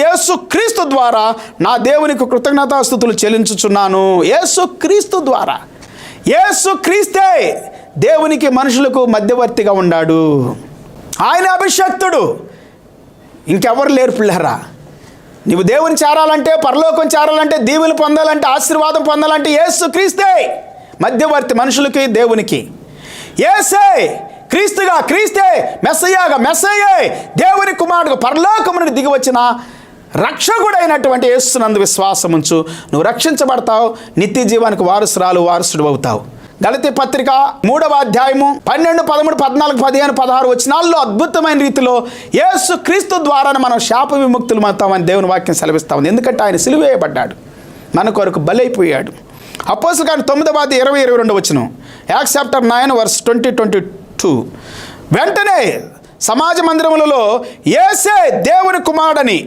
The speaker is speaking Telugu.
యేసు క్రీస్తు ద్వారా నా దేవునికి కృతజ్ఞతాస్తుతులు చెల్లించుచున్నాను. యేసు క్రీస్తు ద్వారా, యేసు క్రీస్తే దేవునికి మనుషులకు మధ్యవర్తిగా ఉన్నాడు. ఆయన అభిషక్తుడు, ఇంకెవరు లేరు పిల్లరా. నీవు దేవుని చేరాలంటే, పరలోకం చేరాలంటే, దీవెలు పొందాలంటే, ఆశీర్వాదం పొందాలంటే యేసు క్రీస్తే మధ్యవర్తి మనుషులకి దేవునికి. యేసే క్రీస్తుగా, క్రీస్తే మెస్సయ్యగా, మెస్సయ్యే దేవుని కుమారుడుగా పరలోకము నుండి దిగి వచ్చిన రక్షకుడైనటువంటి యేసునందు విశ్వాసం ఉంచు. నువ్వు రక్షించబడతావు, నిత్య జీవానికి వారసుడు అవుతావు. గలతీ పత్రిక 3వ అధ్యాయము 12, 13, 14, 15, 16 వచనాల్లో అద్భుతమైన రీతిలో యేసు క్రీస్తు ద్వారా మనం శాప విముక్తులు అవుతామని దేవుని వాక్యం సెలవిస్తా ఉంది. ఎందుకంటే ఆయన సిలువ వేయబడ్డాడు, మన కొరకు బలైపోయాడు. అపోస్తలుల కార్యం 9వ అధ్యాయం 20, 22 వచనం, యాక్ట్స్ చాప్టర్ 9 verse 20, 22. వెంటనే సమాజ మందిరములలో యేసే దేవుని కుమారుడని